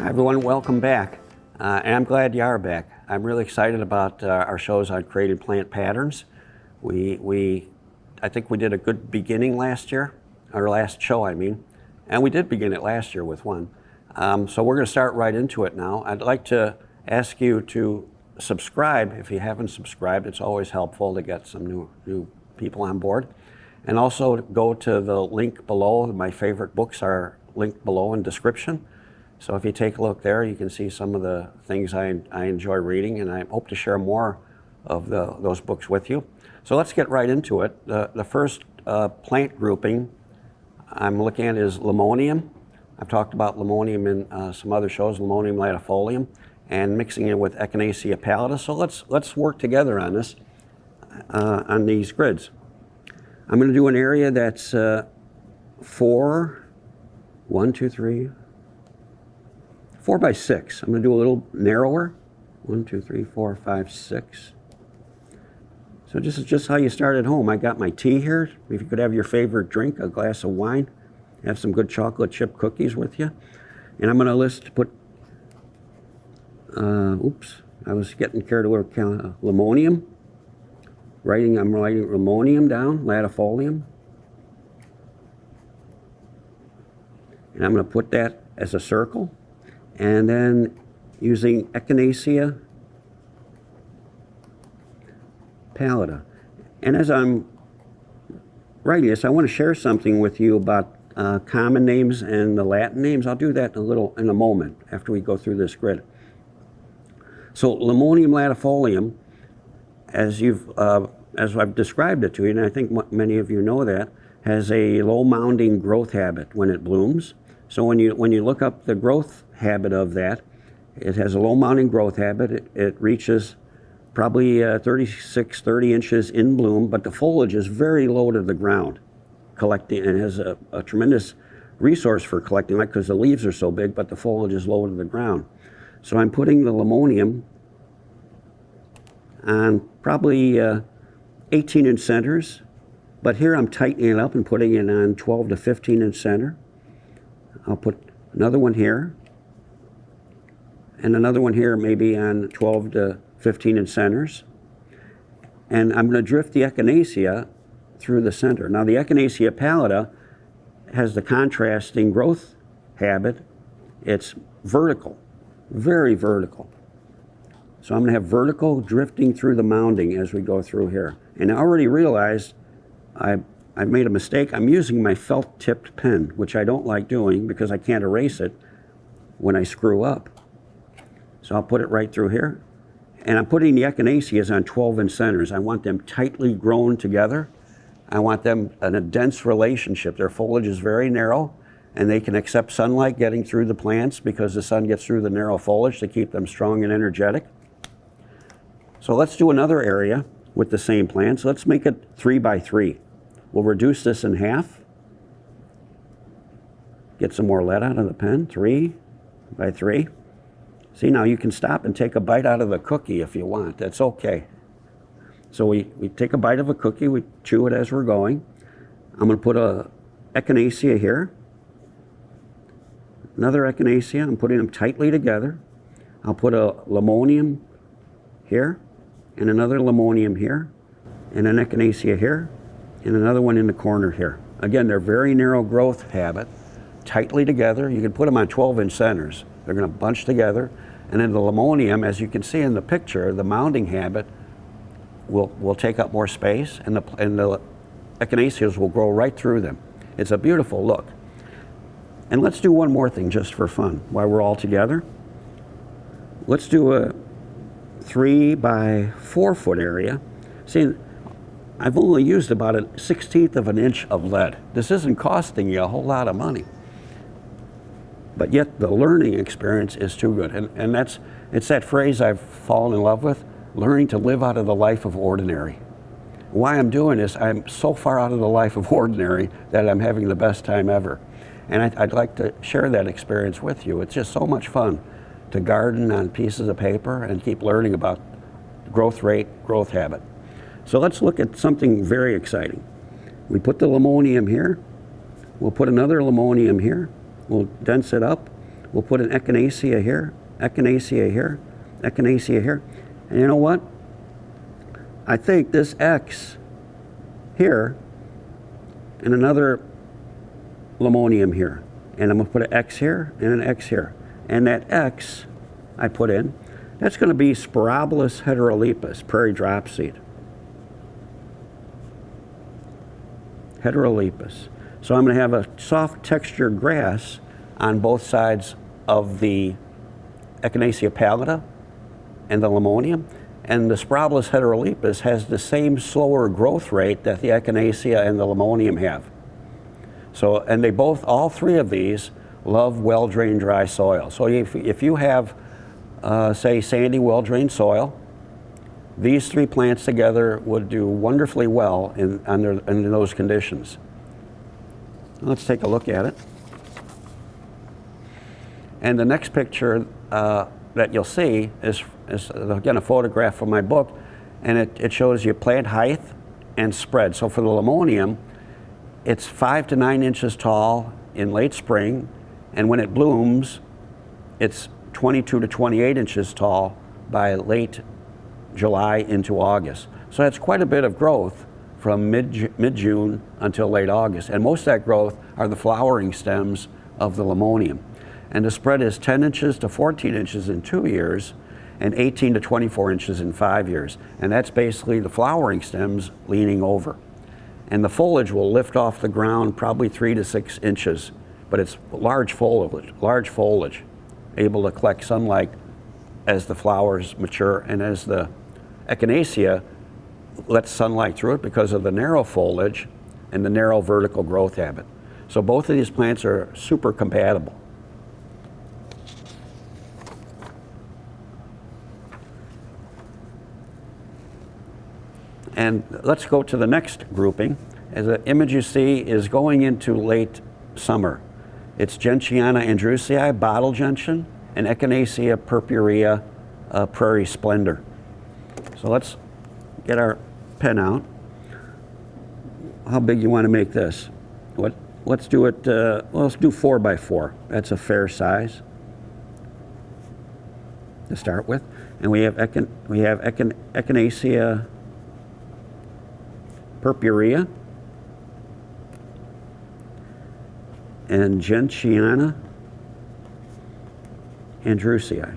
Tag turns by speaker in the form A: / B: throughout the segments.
A: Hi everyone, welcome back. And I'm glad you are back. I'm really excited about our shows on creating plant patterns. I think we did a good beginning last year, or last show I mean, and we did begin it last year with one. So we're going to start right into it now. I'd like to ask you to subscribe if you haven't subscribed. It's always helpful to get some new people on board. And also go to the link below. My favorite books are linked below in description. So if you take a look there, you can see some of the things I enjoy reading, and I hope to share more of those books with you. So let's get right into it. The first plant grouping I'm looking at is Limonium. I've talked about Limonium in some other shows, Limonium latifolium, and mixing it with Echinacea pallida. So let's work together on this, on these grids. I'm going to do an area that's 4 by 6. I'm going to do a little narrower. 1, 2, 3, 4, 5, 6. So this is just how you start at home. I got my tea here. If you could have your favorite drink, a glass of wine, have some good chocolate chip cookies with you. And I'm going to put, oops, I was getting carried away with Limonium. I'm writing Limonium down, latifolium. And I'm going to put that as a circle. And then using Echinacea pallida. And as I'm writing this, I want to share something with you about common names and the Latin names. I'll do that in a moment after we go through this grid. So Limonium latifolium, as I've described it to you, and I think many of you know that, has a low mounding growth habit when it blooms. So when you look up the growth habit of that, it has a low mounding growth habit. It reaches probably 30 inches in bloom, but the foliage is very low to the ground, collecting, and has a tremendous resource for collecting light because the leaves are so big, but the foliage is low to the ground. So I'm putting the Limonium on probably 18-inch centers, but here I'm tightening it up and putting it on 12 to 15-inch center. I'll put another one here, and another one here maybe on 12 to 15-inch centers. And I'm going to drift the Echinacea through the center. Now the Echinacea pallida has the contrasting growth habit. It's vertical, very vertical. So I'm going to have vertical drifting through the mounding as we go through here. And I already realized I've made a mistake. I'm using my felt-tipped pen, which I don't like doing because I can't erase it when I screw up. So I'll put it right through here. And I'm putting the Echinaceas on 12-inch centers. I want them tightly grown together. I want them in a dense relationship. Their foliage is very narrow, and they can accept sunlight getting through the plants because the sun gets through the narrow foliage to keep them strong and energetic. So let's do another area with the same plants. Let's make it 3 by 3. We'll reduce this in half. Get some more lead out of the pen. 3 by 3. See, now you can stop and take a bite out of the cookie if you want. That's okay. So we take a bite of a cookie, we chew it as we're going. I'm going to put a Echinacea here. Another Echinacea. I'm putting them tightly together. I'll put a Limonium here, and another Limonium here, and an Echinacea here, and another one in the corner here. Again, they're very narrow growth habit, tightly together. You can put them on 12-inch centers. They're going to bunch together. And then the Limonium, as you can see in the picture, the mounding habit will take up more space, and the Echinaceas will grow right through them. It's a beautiful look. And let's do one more thing just for fun while we're all together. Let's do a 3 by 4 foot area. See, I've only used about 1/16 of an inch of lead. This isn't costing you a whole lot of money. But yet the learning experience is too good. And it's that phrase I've fallen in love with, learning to live out of the life of ordinary. Why I'm doing this, I'm so far out of the life of ordinary that I'm having the best time ever. And I'd like to share that experience with you. It's just so much fun to garden on pieces of paper and keep learning about growth rate, growth habit. So let's look at something very exciting. We put the Limonium here. We'll put another Limonium here. We'll dense it up. We'll put an Echinacea here, Echinacea here, Echinacea here. And you know what? I think this X here and another Limonium here. And I'm going to put an X here and an X here. And that X I put in, that's going to be Spirabolus heterolepis, prairie dropseed. Heterolepis. So I'm going to have a soft textured grass on both sides of the Echinacea pallida and the Limonium. And the Spirabolus heterolepis has the same slower growth rate that the Echinacea and the Limonium have. So, and they both, all three of these, love well-drained dry soil. So if you have, say, sandy, well-drained soil, these three plants together would do wonderfully well under those conditions. Let's take a look at it. And the next picture that you'll see is again a photograph from my book, and it shows you plant height and spread. So for the Limonium, it's 5 to 9 inches tall in late spring, and when it blooms, it's 22 to 28 inches tall by late July into August. So that's quite a bit of growth from mid-June until late August. And most of that growth are the flowering stems of the Limonium. And the spread is 10 inches to 14 inches in 2 years and 18 to 24 inches in 5 years. And that's basically the flowering stems leaning over. And the foliage will lift off the ground probably 3 to 6 inches, but it's large foliage, able to collect sunlight as the flowers mature, and as the Echinacea lets sunlight through it because of the narrow foliage and the narrow vertical growth habit. So both of these plants are super compatible. And let's go to the next grouping. As the image you see is going into late summer. It's Gentiana and Echinacea, bottle gentian, and Echinacea purpurea, prairie splendor. So let's get our pen out. How big you want to make this? Let's do it, well, let's do 4 by 4. That's a fair size to start with. And we have Echinacea purpurea and Gentiana and Echinacea.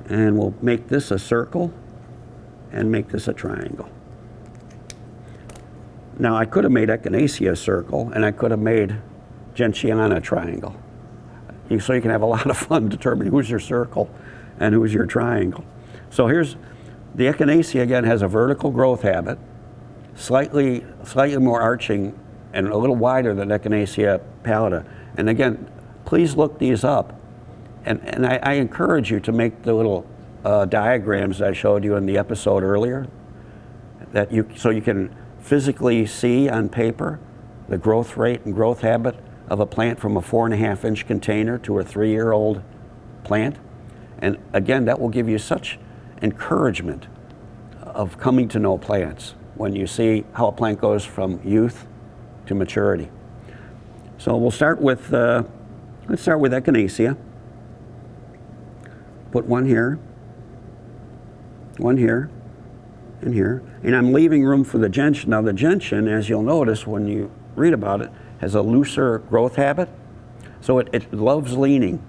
A: And we'll make this a circle and make this a triangle. Now I could have made Echinacea a circle and I could have made Gentiana a triangle. So you can have a lot of fun determining who's your circle and who's your triangle. So here's the Echinacea. Again, has a vertical growth habit, slightly more arching and a little wider than Echinacea pallida. And again, please look these up. And I encourage you to make the little diagrams I showed you in the episode earlier, so you can physically see on paper the growth rate and growth habit of a plant from a 4.5-inch container to a 3-year-old plant. And again, that will give you such encouragement of coming to know plants when you see how a plant goes from youth to maturity. So we'll start with, let's start with Echinacea. Put one here, and here. And I'm leaving room for the gentian. Now the gentian, as you'll notice when you read about it, has a looser growth habit. So it loves leaning.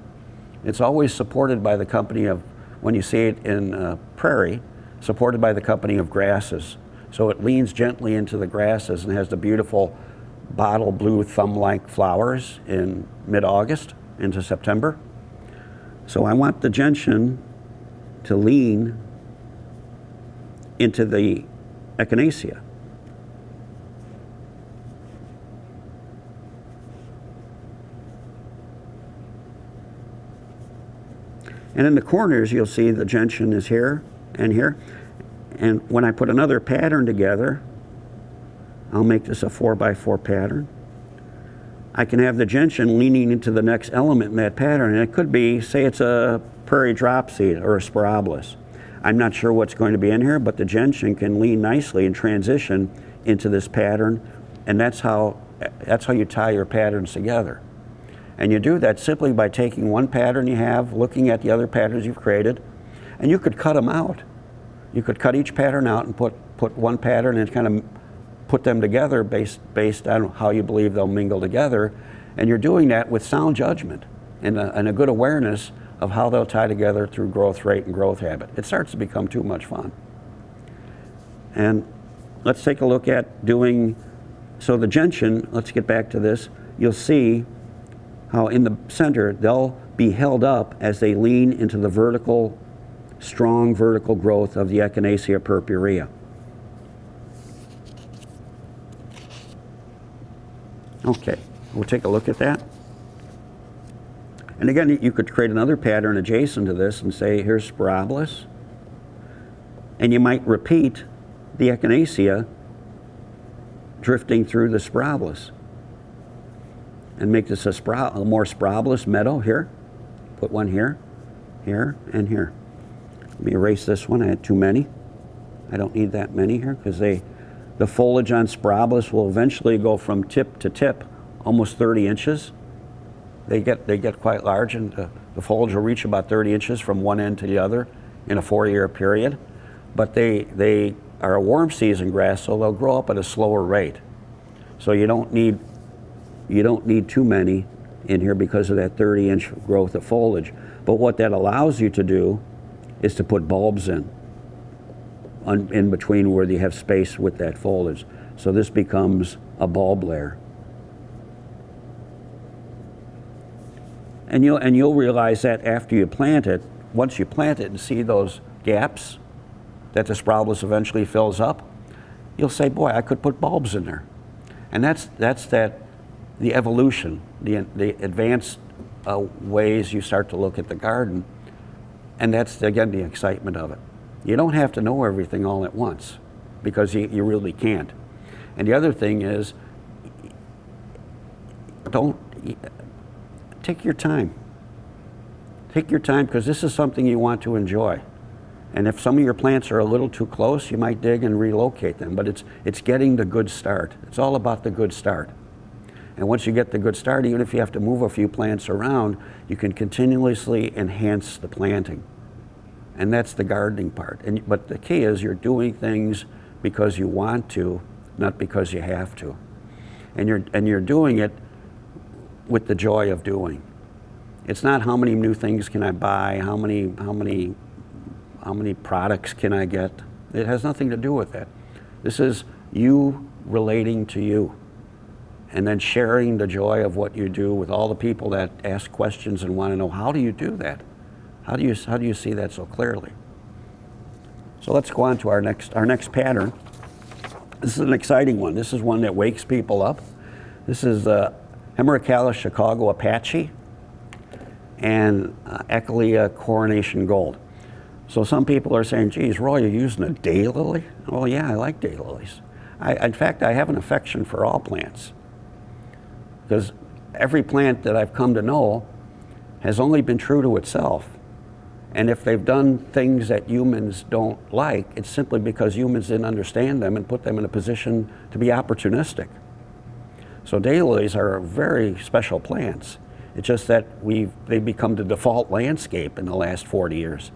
A: It's always supported by the company of, when you see it in prairie, supported by the company of grasses. So it leans gently into the grasses and has the beautiful bottle blue thumb-like flowers in mid-August into September. So I want the gentian to lean into the Echinacea. And in the corners, you'll see the gentian is here and here. And when I put another pattern together, I'll make this a 4 by 4 pattern. I can have the gentian leaning into the next element in that pattern, and it could be, say it's a prairie dropseed or a Spirabolus. I'm not sure what's going to be in here, but the gentian can lean nicely and transition into this pattern, and that's how you tie your patterns together. And you do that simply by taking one pattern you have, looking at the other patterns you've created, and you could cut them out. You could cut each pattern out and put one pattern and kind of put them together based on how you believe they'll mingle together. And you're doing that with sound judgment and a good awareness of how they'll tie together through growth rate and growth habit. It starts to become too much fun. And let's take a look at doing, so the gentian, let's get back to this. You'll see how in the center they'll be held up as they lean into the vertical, strong vertical growth of the Echinacea purpurea. Okay, we'll take a look at that. And again, you could create another pattern adjacent to this and say, here's Sporobolus. And you might repeat the Echinacea drifting through the Sporobolus. And make this a more Sporobolus meadow here. Put one here, here, and here. Let me erase this one, I had too many. I don't need that many here because the foliage on Sporobolus will eventually go from tip to tip almost 30 inches. They get quite large, and the foliage will reach about 30 inches from one end to the other in a 4-year period. But they are a warm season grass, so they'll grow up at a slower rate. So you don't need too many in here because of that 30-inch growth of foliage. But what that allows you to do is to put bulbs in between where you have space with that foliage. So this becomes a bulb layer. And you'll realize that after you plant it, once you plant it and see those gaps that the Sporobolus eventually fills up, you'll say, boy, I could put bulbs in there. And that's the evolution, the advanced ways you start to look at the garden. And that's, again, the excitement of it. You don't have to know everything all at once because you really can't. And the other thing is, take your time. Take your time because this is something you want to enjoy. And if some of your plants are a little too close, you might dig and relocate them. But it's getting the good start. It's all about the good start. And once you get the good start, even if you have to move a few plants around, you can continuously enhance the planting. And that's the gardening part. But the key is you're doing things because you want to, not because you have to. And you're doing it with the joy of doing. It's not how many new things can I buy, how many products can I get. It has nothing to do with that. This is you relating to you, and then sharing the joy of what you do with all the people that ask questions and want to know, how do you do that? How do you see that so clearly? So let's go on to our next pattern. This is an exciting one. This is one that wakes people up. This is the Hemorrhoid Chicago Apache and Echinacea Coronation Gold. So some people are saying, geez, Roy, you're using a daylily? Well, yeah, I like daylilies. In fact, I have an affection for all plants, because every plant that I've come to know has only been true to itself. And if they've done things that humans don't like, it's simply because humans didn't understand them and put them in a position to be opportunistic. So daylilies are very special plants. It's just that they've become the default landscape in the last 40 years.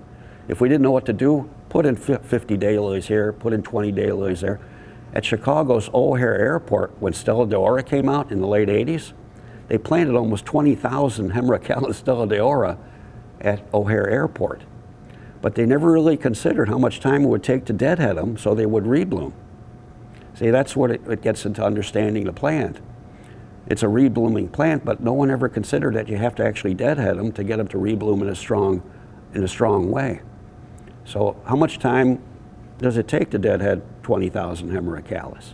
A: If we didn't know what to do, put in 50 daylilies here, put in 20 daylilies there. At Chicago's O'Hare Airport, when Stella d'Oro came out in the late 80s, they planted almost 20,000 Hemorrhoid Stella d'Oro at O'Hare Airport. But they never really considered how much time it would take to deadhead them so they would rebloom. See, that's what it gets into understanding the plant. It's a reblooming plant, but no one ever considered that you have to actually deadhead them to get them to rebloom in a strong way. So how much time does it take to deadhead 20,000 Hemorrhoid?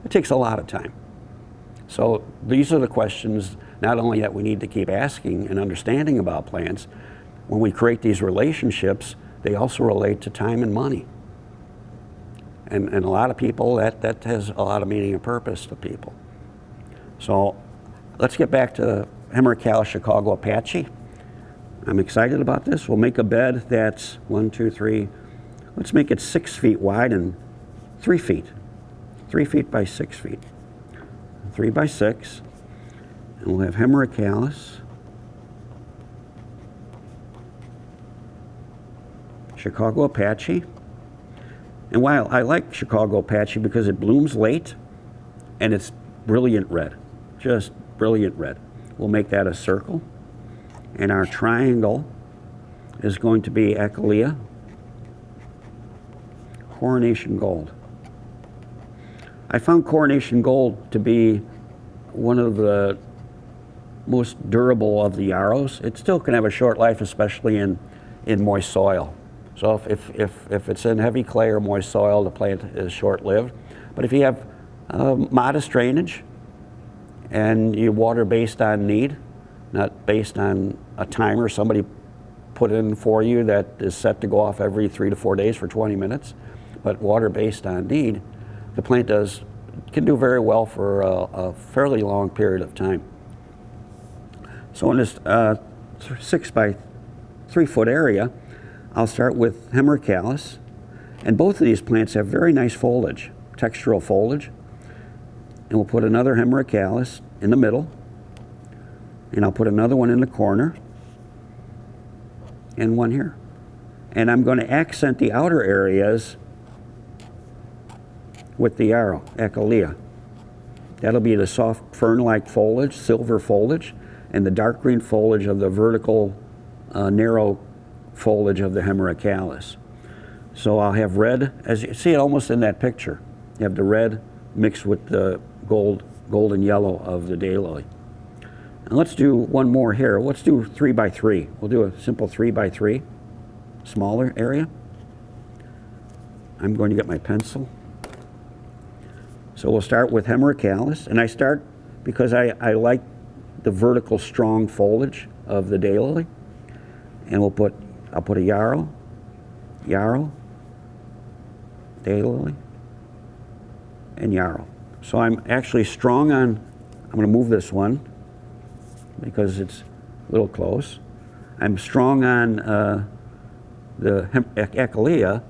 A: It takes a lot of time. So these are the questions not only that we need to keep asking and understanding about plants. When we create these relationships, they also relate to time and money. And a lot of people, that has a lot of meaning and purpose to people. So let's get back to Hemorrhoid Chicago Apache. I'm excited about this. We'll make a bed that's 1, 2, 3. Let's make it 6 feet wide and 3 feet. 3 feet by 6 feet. 3 by 6. And we'll have Hemorrhoid Callus, Chicago Apache. And while I like Chicago Apache because it blooms late and it's brilliant red, just brilliant red. We'll make that a circle. And our triangle is going to be Echinacea, Coronation Gold. I found Coronation Gold to be one of the most durable of the yarrows. It still can have a short life, especially in moist soil. So if it's in heavy clay or moist soil, the plant is short-lived. But if you have modest drainage and you water based on need, not based on a timer somebody put in for you that is set to go off every 3 to 4 days for 20 minutes, but water based on need, the plant can do very well for a fairly long period of time. So in this 6 by 3 foot area, I'll start with Hemorrhoid Callus, and both of these plants have very nice foliage, textural foliage. And we'll put another Hemorrhoid Callus in the middle, and I'll put another one in the corner, and one here. And I'm going to accent the outer areas with the yarrow, Echinacea. That'll be the soft fern-like foliage, silver foliage, and the dark green foliage of the vertical, narrow foliage of the Hemorrhoid Callus. So I'll have red, as you see it almost in that picture. You have the red mixed with the golden yellow of the daylily. And let's do one more here. Let's do 3 by 3. We'll do a simple 3 by 3, smaller area. I'm going to get my pencil. So we'll start with Hemorrhoid Callus, and I start because I like the vertical strong foliage of the daylily. And I'll put a yarrow, daylily, and yarrow. So I'm actually strong on, I'm going to move this one because it's a little close. I'm strong on the Echinacea,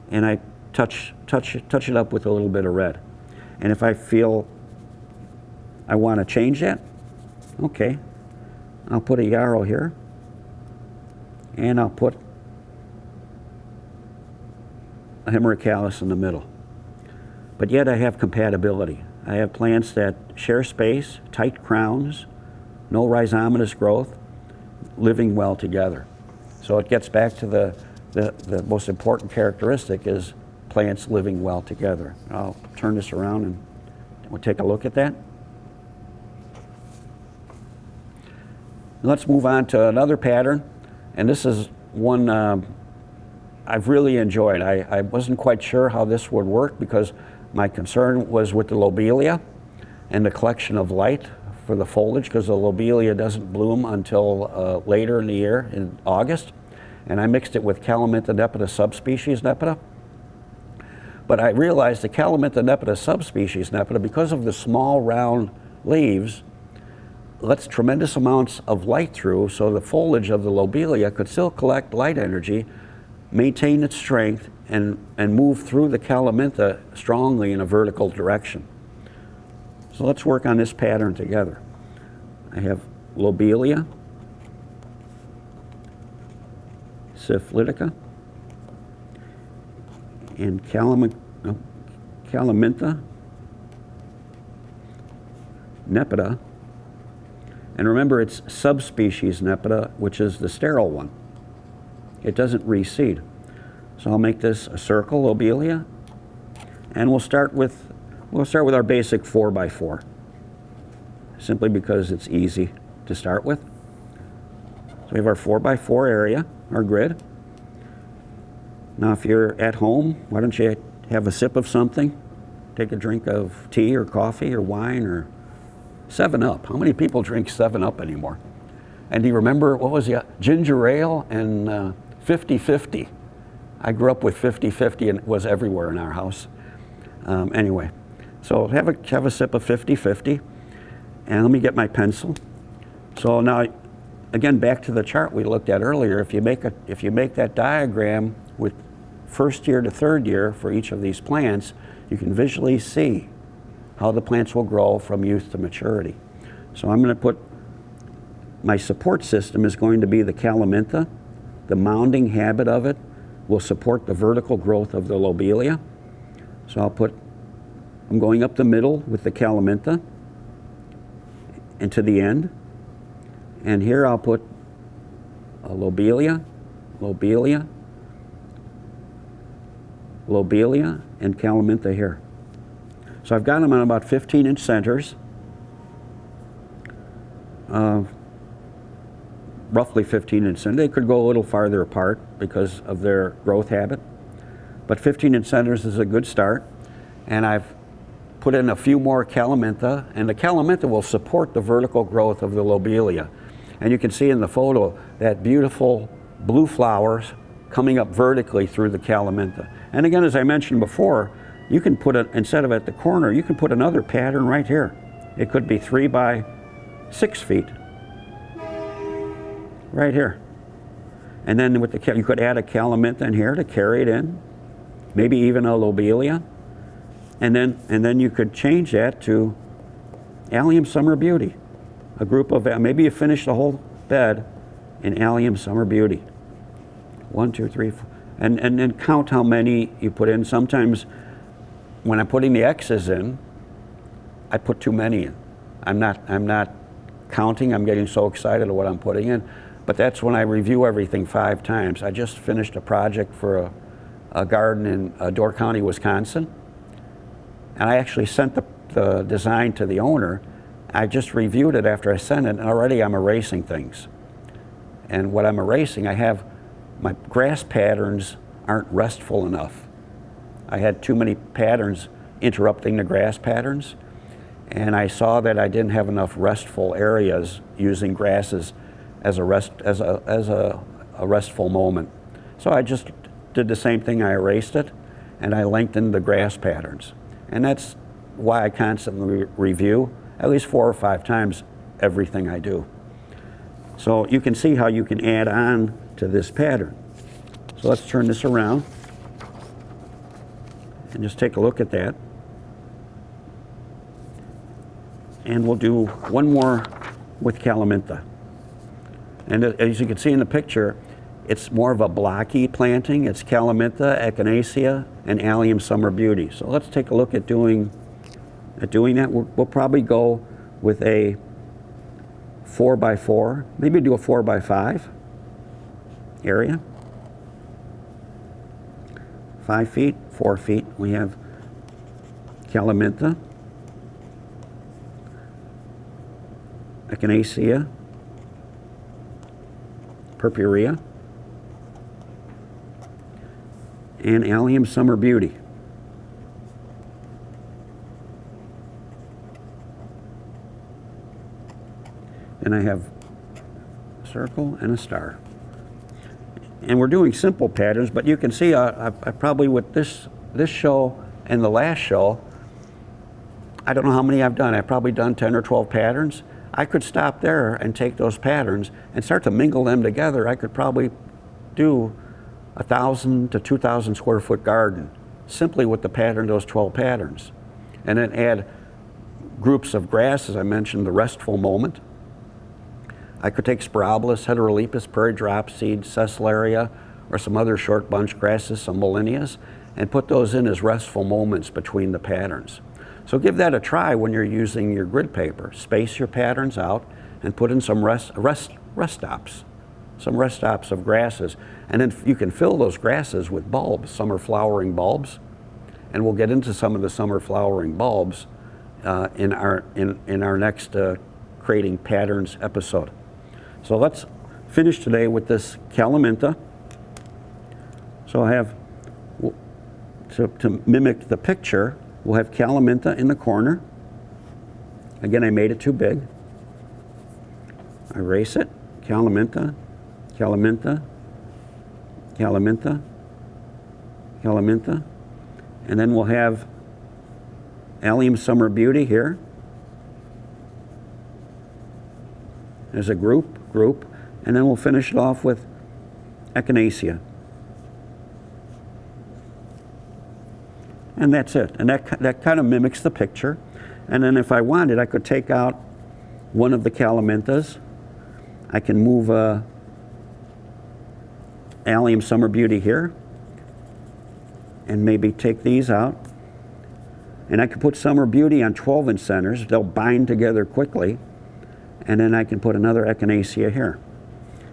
A: and I touch it up with a little bit of red. And if I feel I want to change that, okay, I'll put a yarrow here, and I'll put a Hemorrhoid Callus in the middle. But yet I have compatibility. I have plants that share space, tight crowns, no rhizomatous growth, living well together. So it gets back to the most important characteristic is plants living well together. I'll turn this around and we'll take a look at that. Let's move on to another pattern, and this is one I've really enjoyed. I wasn't quite sure how this would work because my concern was with the lobelia and the collection of light for the foliage, because the lobelia doesn't bloom until later in the year, in August. And I mixed it with Calaminta nepeta subspecies nepeta. But I realized the Calaminta nepeta subspecies nepeta, because of the small round leaves, lets tremendous amounts of light through, so the foliage of the lobelia could still collect light energy, maintain its strength, and move through the Calaminta strongly in a vertical direction. So let's work on this pattern together. I have Lobelia, syphilitica, and Calaminta nepeta. And remember, it's subspecies nepeta, which is the sterile one. It doesn't reseed. So I'll make this a circle, lobelia, and we'll start with our basic 4 by 4, simply because it's easy to start with. So we have our 4 by 4 area, our grid. Now if you're at home, why don't you have a sip of something? Take a drink of tea or coffee or wine or 7-Up. How many people drink 7-Up anymore? And do you remember, what was the ginger ale and 50-50? I grew up with 50-50 and it was everywhere in our house. Anyway, so have a sip of 50-50, and let me get my pencil. So now, again, back to the chart we looked at earlier. If you make that diagram with first year to third year for each of these plants, you can visually see how the plants will grow from youth to maturity. So I'm going to put, my support system is going to be the Calaminta. The mounding habit of it will support the vertical growth of the lobelia. So I'm going up the middle with the Calaminta and to the end. And here I'll put a lobelia, lobelia, lobelia, and Calaminta here. So I've got them on about 15-inch centers, roughly 15-inch centers. They could go a little farther apart because of their growth habit, but 15-inch centers is a good start. And I've put in a few more Calaminta, and the Calaminta will support the vertical growth of the lobelia. And you can see in the photo that beautiful blue flowers coming up vertically through the Calaminta. And again, as I mentioned before, you can put it, instead of at the corner, you can put another pattern right here. It could be 3 by 6 feet, right here. And then with the, you could add a Calaminta in here to carry it in, maybe even a lobelia. And then you could change that to Allium Summer Beauty. A group of, maybe you finish the whole bed in Allium Summer Beauty. 1, 2, 3, 4. And then count how many you put in. Sometimes when I'm putting the X's in, I put too many in. I'm not counting. I'm getting so excited at what I'm putting in. But that's when I review everything 5 times. I just finished a project for a garden in Door County, Wisconsin. And I actually sent the design to the owner. I just reviewed it after I sent it, and already I'm erasing things. And what I'm erasing, I have, my grass patterns aren't restful enough. I had too many patterns interrupting the grass patterns, and I saw that I didn't have enough restful areas using grasses as a restful moment. So I just did the same thing. I erased it, and I lengthened the grass patterns. And that's why I constantly review at least 4 or 5 times everything I do. So you can see how you can add on to this pattern. So let's turn this around and just take a look at that. And we'll do one more with Calaminta. And as you can see in the picture, it's more of a blocky planting. It's Calaminta, Echinacea, and Allium Summer Beauty. So let's take a look at doing that. We'll probably go with a 4 by 4, maybe do a 4 by 5 area. 5 feet, 4 feet. We have Calaminta, Echinacea, Purpurea, and Allium Summer Beauty. And I have a circle and a star. And we're doing simple patterns, but you can see I probably with this show and the last show, I don't know how many I've done. I've probably done 10 or 12 patterns. I could stop there and take those patterns and start to mingle them together. I could probably do 1,000 to 2,000 square foot garden simply with the pattern, those 12 patterns. And then add groups of grasses. I mentioned the restful moment. I could take Spirabolus, Heterolepis, Prairie Dropseed, Cecularia, or some other short bunch grasses, some Molinias, and put those in as restful moments between the patterns. So give that a try when you're using your grid paper. Space your patterns out and put in some rest stops, some rest stops of grasses. And then you can fill those grasses with bulbs, summer flowering bulbs, and we'll get into some of the summer flowering bulbs in our next creating patterns episode. So let's finish today with this Calaminta. So I have, to mimic the picture, we'll have Calaminta in the corner. Again, I made it too big. I erase it. Calaminta, Calaminta, Calaminta, Calaminta. And then we'll have Allium Summer Beauty here. As a group, and then we'll finish it off with Echinacea. And that's it. And that kind of mimics the picture. And then if I wanted, I could take out one of the Calamintas. I can move Allium Summer Beauty here and maybe take these out. And I can put Summer Beauty on 12-inch centers. They'll bind together quickly. And then I can put another Echinacea here.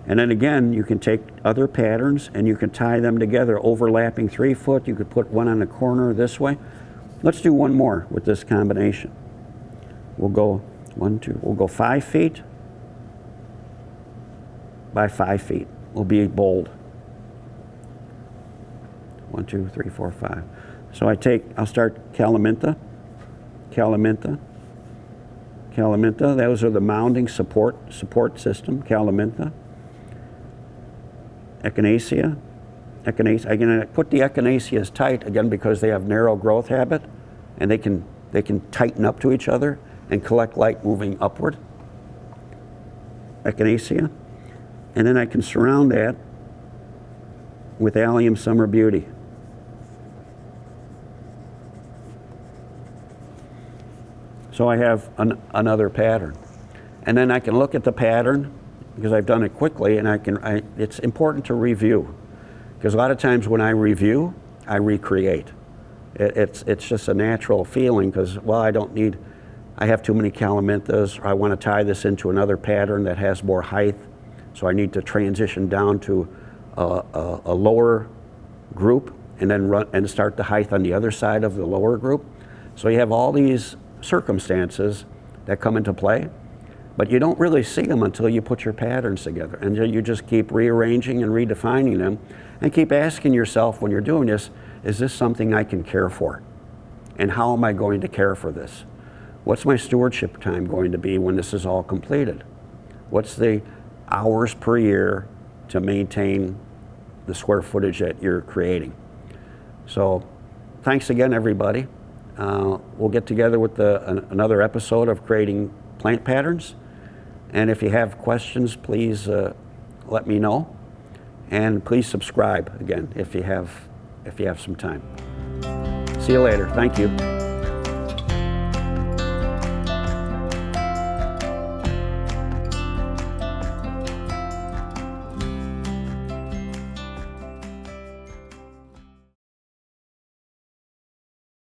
A: And then again, you can take other patterns and you can tie them together, overlapping 3-foot. You could put one on the corner this way. Let's do one more with this combination. We'll go 1, 2, we'll go 5 feet by 5 feet. We'll be bold. 1, 2, 3, 4, 5. So I'll start Calaminta, Calaminta, Calaminta. Those are the mounding support system, Calaminta. Echinacea, Echinacea. I'm going to put the Echinaceas tight again because they have narrow growth habit, and they can tighten up to each other and collect light moving upward. Echinacea, and then I can surround that with Allium Summer Beauty. So I have another pattern, and then I can look at the pattern because I've done it quickly, and it's important to review, because a lot of times when I review, I recreate. It's just a natural feeling because, well, I have too many Calamintas, or I want to tie this into another pattern that has more height, so I need to transition down to a lower group and then start the height on the other side of the lower group. So you have all these circumstances that come into play, but you don't really see them until you put your patterns together, and you just keep rearranging and redefining them and keep asking yourself when you're doing this, is this something I can care for? And how am I going to care for this? What's my stewardship time going to be when this is all completed? What's the hours per year to maintain the square footage that you're creating? So thanks again, everybody. We'll get together with another episode of creating plant patterns. And if you have questions, please let me know. And please subscribe again if you have some time. See you later. Thank you.